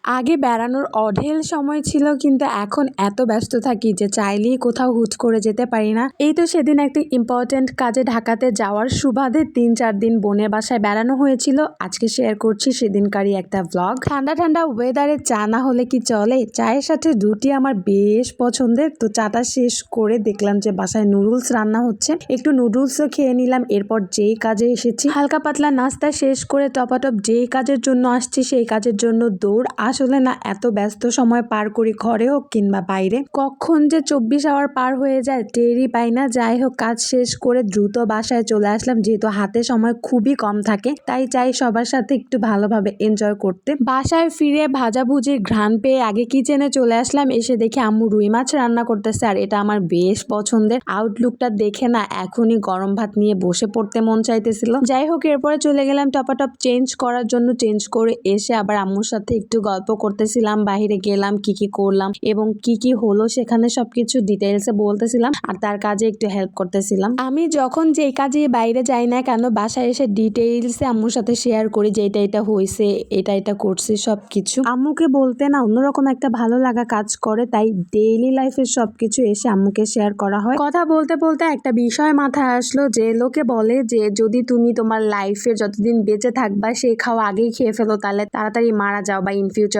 আগে বেড়ানোর অঢেল সময় ছিল, কিন্তু এখন এত ব্যস্ত থাকি যে চাইলেই কোথাও হুট করে যেতে পারি না। এই তো সেদিন একটি ইম্পর্টেন্ট কাজে ঢাকাতে যাওয়ার সুবাদে 3-4 দিন বোনের বাসায় বেড়ানো হয়েছিল। আজকে শেয়ার করছি সেদিনকারই একটা ব্লগ। ঠান্ডা ঠান্ডা ওয়েদারে চা না হলে কি চলে? চায়ের সাথে রুটি আমার বেশ পছন্দের। তো চাটা শেষ করে দেখলাম যে বাসায় নুডলস রান্না হচ্ছে, একটু নুডলসও খেয়ে নিলাম। এরপর যেই কাজে এসেছি, হালকা পাতলা নাস্তা শেষ করে টপাটপ যেই কাজের জন্য আসছি সেই কাজের জন্য দৌড়। আসলে না, এত ব্যস্ত সময় পার করি ঘরে হোক কিংবা বাইরে, কখন যে 24 আওয়ার পার হয়ে যায় টেরই পাই না। যাই হোক, কাজ শেষ করে দ্রুত বাসায় চলে আসলাম, যেহেতু হাতে সময় খুবই কম থাকে, তাই চাই সবার সাথে একটু ভালোভাবে এনজয় করতে। বাসায় ফিরে ভাজাভুজির ঘ্রাণ পেয়ে আগে কিচেনে চলে আসলাম। এসে দেখি আম্মু রুই মাছ রান্না করতেছে, আর এটা আমার বেশ পছন্দের। আউটলুকটা দেখে না এখনই গরম ভাত নিয়ে বসে পড়তে মন চাইতেছিল। যাই হোক, এরপরে চলে গেলাম টপাটপ চেঞ্জ করার জন্য। চেঞ্জ করে এসে আবার আম্মুর সাথে একটু গল্প করতেছিলাম, বাহিরে গেলাম, কি কি করলাম এবং কি কি হলো সেখানে সবকিছু ডিটেইলসে বলতেছিলাম, আর তার কাজে একটু হেল্প করতেছিলাম। আমি যখন যেই কাজে বাইরে যাই না কেন, বাসায় এসে ডিটেইলসে আম্মুর সাথে শেয়ার করি যে এটা হয়েছে, এটা করছি সবকিছু। আম্মুকে বলতে না অন্যরকম একটা ভালো লাগা কাজ করে, তাই ডেইলি লাইফের সবকিছু এসে আম্মুকে শেয়ার করা হয়। কথা বলতে বলতে একটা বিষয় মাথায় আসলো, যে লোকে বলে যে যদি তুমি তোমার লাইফে যতদিন বেঁচে থাকবা সেই খাওয়া আগেই খেয়ে ফেলো, তাহলে তাড়াতাড়ি মারা যাও, বা ইন ফিউচার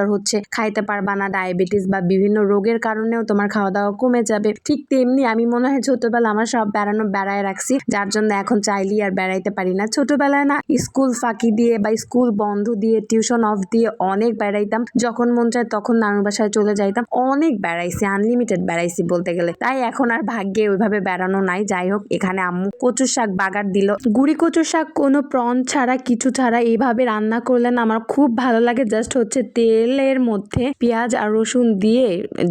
খাইতে পারবা না, ডায়াবেটিস বা বিভিন্ন রোগের কারণেও তোমার খাওয়া দাওয়া কমে যাবে। ঠিক তেমনি আমি মনে হয় ছোটবেলা আমার সব বেড়ায় রাখছি, যার জন্য এখন চাইলেই আর বেড়াইতে পারি না। ছোটবেলায় না স্কুল ফাঁকি দিয়ে বা স্কুল বন্ধ দিয়ে টিউশন অফ দিয়ে অনেক বেড়াইতাম, যখন মন চায় তখন নানুর বাসায় চলে যাইতাম। অনেক বেড়াইছি, আনলিমিটেড বেড়াইছি বলতে গেলে। তাই এখন আর ভাগ্যে ওইভাবে বেড়ানো নাই। যাই হোক, এখানে আম্মু কচুর শাক বাগার দিল। গুড়ি কচুর শাক কোনো প্রন ছাড়া কিছু ছাড়া এইভাবে রান্না করলেন, আমার খুব ভালো লাগে। জাস্ট তেলের মধ্যে পেঁয়াজ আর রসুন দিয়ে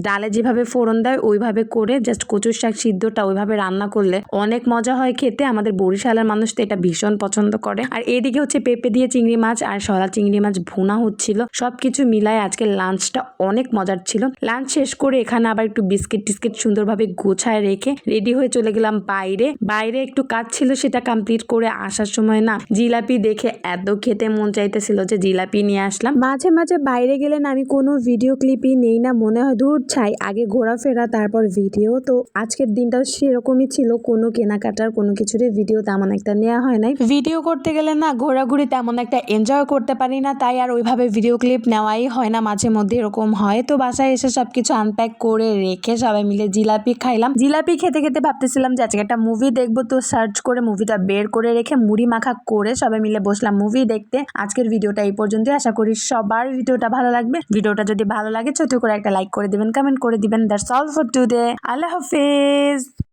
ডালে যেভাবে ফোড়ন দেয় ওইভাবে করে জাস্ট কচুর শাক সিদ্ধটা ওইভাবে রান্না করলে অনেক মজা হয় খেতে। আমাদের বরিশালের মানুষ তো এটা ভীষণ পছন্দ করে। আর এদিকে পেঁপে দিয়ে চিংড়ি মাছ আর সরা চিংড়ি মাছ ভুনা হচ্ছিল। সবকিছু মিলায় আজকে লাঞ্চটা অনেক মজার ছিল। লাঞ্চ শেষ করে এখানে আবার একটু বিস্কিট টিস্কিট সুন্দরভাবে গোছায় রেখে রেডি হয়ে চলে গেলাম বাইরে একটু কাজ ছিল, সেটা কমপ্লিট করে আসার সময় না জিলাপি দেখে এত খেতে মন চাইতেছিল যে জিলাপি নিয়ে আসলাম। মাঝে মাঝে বাইরে গেলে না আমি কোনো ভিডিও ক্লিপই নেই না, মনে হয় দূর ছাই, আগে ঘোরাফেরা তারপর ভিডিও। তো আজকের দিনটাও সেরকমই ছিল, কোনো কেনাকাটার কোনো কিছুরই ভিডিও তেমন একটা নেওয়া হয় নাই। ভিডিও করতে গেলে না ঘোরাঘুরি তেমন একটা এনজয় করতে পারি না, তাই আর ওইভাবে ভিডিও ক্লিপ নেওয়াই হয় না। মাঝে মধ্যে এরকম হয়। তো বাসায় এসে সবকিছু আনপ্যাক করে রেখে সবাই মিলে জিলাপি খাইলাম। জিলাপি খেতে খেতে ভাবতেছিলাম যে আজকে একটা মুভি দেখবো, তো সার্চ করে মুভিটা বের করে রেখে মুড়ি মাখা করে সবাই মিলে বসলাম মুভি দেখতে। আজকের ভিডিওটা এই পর্যন্তই। আশা করি সবার ভিডিওটা ভালো লাগবে। ভিডিওটা যদি ভালো লাগে ছোট করে একটা লাইক করে দিবেন, কমেন্ট করে দিবেন। That's all for today. আল্লাহ হাফেজ।